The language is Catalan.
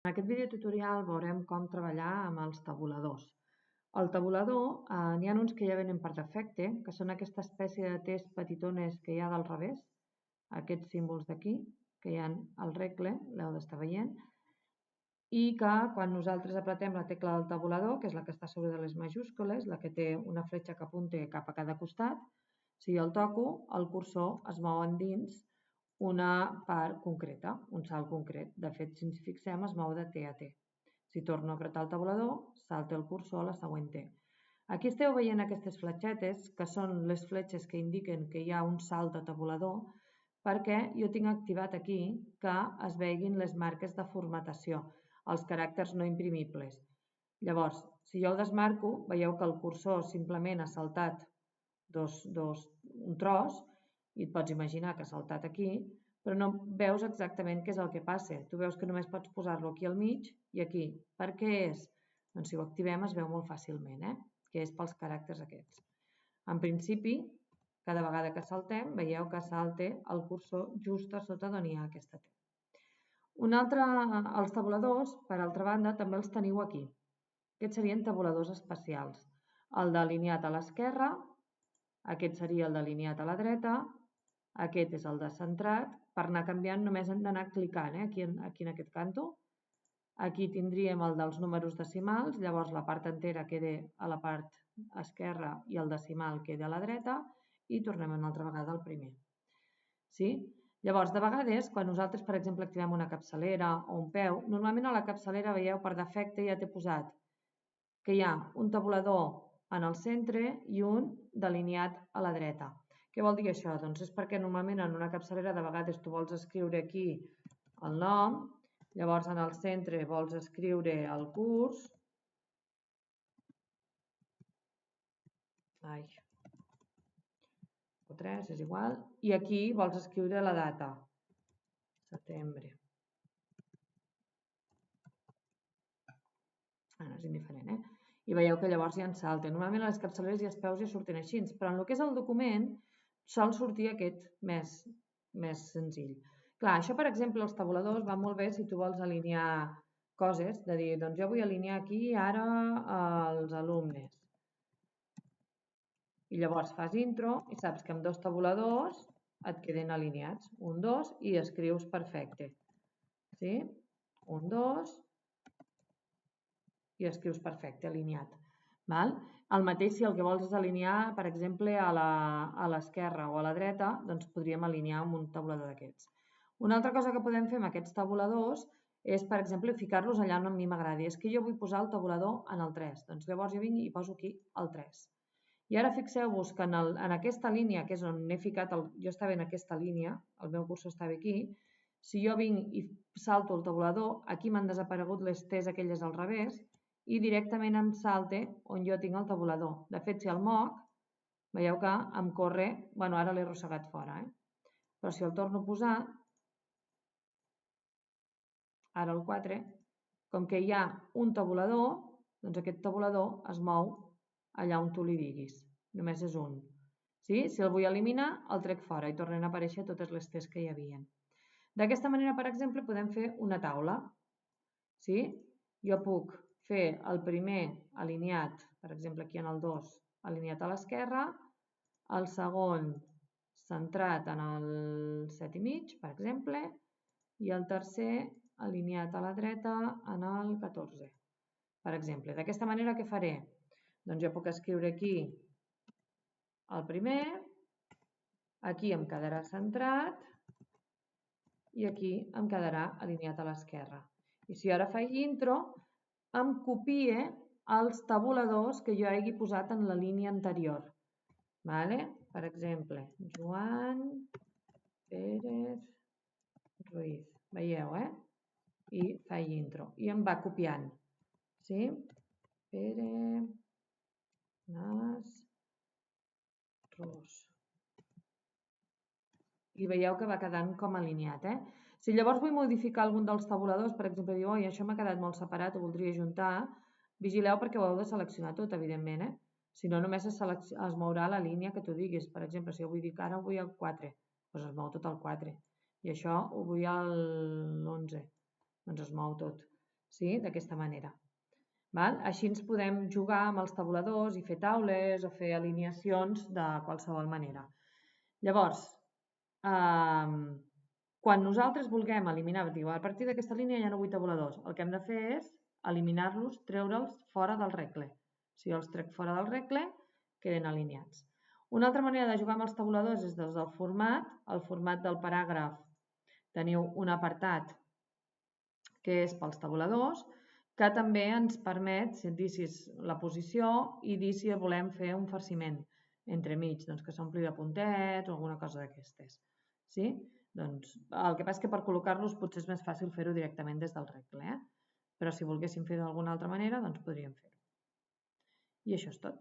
En aquest videotutorial veurem com treballar amb els tabuladors. El tabulador, n'hi ha uns que ja venen per defecte, que són aquesta espècie de test petitones que hi ha del revés, aquests símbols d'aquí, que hi ha al regle, l'heu d'estar veient, i que quan nosaltres apretem la tecla del tabulador, que és la que està sobre de les majúscules, la que té una fletxa que apunta cap a cada costat, si jo el toco, el cursor es mou endins una part concreta, un salt concret. De fet, si ens fixem, es mou de T a T. Si torno a apretar el tabulador, salta el cursor a la següent T. Aquí esteu veient aquestes fletxetes, que són les fletxes que indiquen que hi ha un salt de tabulador, perquè jo tinc activat aquí que es veguin les marques de formatació, els caràcters no imprimibles. Llavors, si jo el desmarco, veieu que el cursor simplement ha saltat un tros, i et pots imaginar que ha saltat aquí, però no veus exactament què és el que passa. Tu veus que només pots posar-lo aquí al mig i aquí. Per què és? Doncs si ho activem es veu molt fàcilment, que és pels caràcters aquests. En principi, cada vegada que saltem, veieu que salta el cursor just a sota d'on hi ha aquesta T. Els tabuladors, per altra banda, també els teniu aquí. Aquests serien tabuladors especials. El d'alineat a l'esquerra, aquest seria el d'alineat a la dreta, aquest és el de centrat. Per anar canviant només hem d'anar clicant aquí en aquest canto. Aquí tindríem el dels números decimals, llavors la part entera queda a la part esquerra i el decimal queda a la dreta i tornem una altra vegada al primer. Sí? Llavors, de vegades, quan nosaltres, per exemple, activem una capçalera o un peu, normalment a la capçalera, veieu, per defecte ja t'he posat que hi ha un tabulador en el centre i un delineat a la dreta. Què vol dir això? Doncs és perquè normalment en una capçalera de vegades tu vols escriure aquí el nom, llavors en el centre vols escriure el curs, o 3, és igual, i aquí vols escriure la data, setembre. Ara és indiferent, I veieu que llavors ja en salta. Normalment a les capçaleres i els peus ja surten així, però en el que és el document sol sortir aquest més senzill. Clar, això, per exemple, els tabuladors van molt bé si tu vols alinear coses, de dir, doncs jo vull alinear aquí ara els alumnes. I llavors fas intro i saps que amb dos tabuladors et queden alineats. 1, 2 i escrius perfecte. Sí? 1, 2 i escrius perfecte, alineat. Val? El mateix si el que vols és alinear, per exemple, a l'esquerra o a la dreta, doncs podríem alinear amb un tabulador d'aquests. Una altra cosa que podem fer amb aquests tabuladors és, per exemple, ficar-los allà on a mi m'agradi. És que jo vull posar el tabulador en el 3. Doncs llavors jo vinc i poso aquí el 3. I ara fixeu-vos que en aquesta línia, que és on he ficat, jo estava en aquesta línia, el meu cursor estava aquí, si jo vinc i salto el tabulador, aquí m'han desaparegut les T's aquelles al revés, i directament em salta on jo tinc el tabulador. De fet, si el moc, veieu que em corre, bueno, ara l'he arrossegat fora, però si el torno a posar, ara el 4, com que hi ha un tabulador, doncs aquest tabulador es mou allà on tu li diguis. Només és un. Sí? Si el vull eliminar, el trec fora i tornen a aparèixer totes les T's que hi havia. D'aquesta manera, per exemple, podem fer una taula. Sí? Jo puc fer el primer alineat, per exemple, aquí en el 2, alineat a l'esquerra, el segon centrat en el 7,5, per exemple, i el tercer alineat a la dreta en el 14, per exemple. D'aquesta manera, què faré? Doncs jo puc escriure aquí el primer, aquí em quedarà centrat i aquí em quedarà alineat a l'esquerra. I si ara faig intro, em copia els tabuladors que jo hagi posat en la línia anterior. Vale? Per exemple, Joan Pérez Ruiz. Veieu, I faig intro. I em va copiant. Sí? Pere Nas Ros. I veieu que va quedant com alineat, Si llavors vull modificar algun dels tabuladors, per exemple, diu, oi, això m'ha quedat molt separat, ho voldria juntar, vigileu perquè ho heu de seleccionar tot, evidentment, Si no, només es mourà la línia que tu diguis. Per exemple, si jo vull dir que ara ho vull al 4, doncs es mou tot al 4. I això ho vull al 11, doncs es mou tot. sí? D'aquesta manera. Així ens podem jugar amb els tabuladors i fer taules o fer alineacions de qualsevol manera. Llavors, quan nosaltres vulguem eliminar, a partir d'aquesta línia ja no vull tabuladors, el que hem de fer és eliminar-los, treure'ls fora del regle. Si jo els trec fora del regle, queden alineats. Una altra manera de jugar amb els tabuladors és des del format. El format del paràgraf teniu un apartat que és pels tabuladors, que també ens permet dir si és la posició i dir si volem fer un farciment entremig, doncs que s'ompli de puntets o alguna cosa d'aquestes. Sí? Doncs el que passa és que per col·locar-los potser és més fàcil fer-ho directament des del regle, però si volguéssim fer-ho d'alguna altra manera, doncs podríem fer-ho. I això és tot.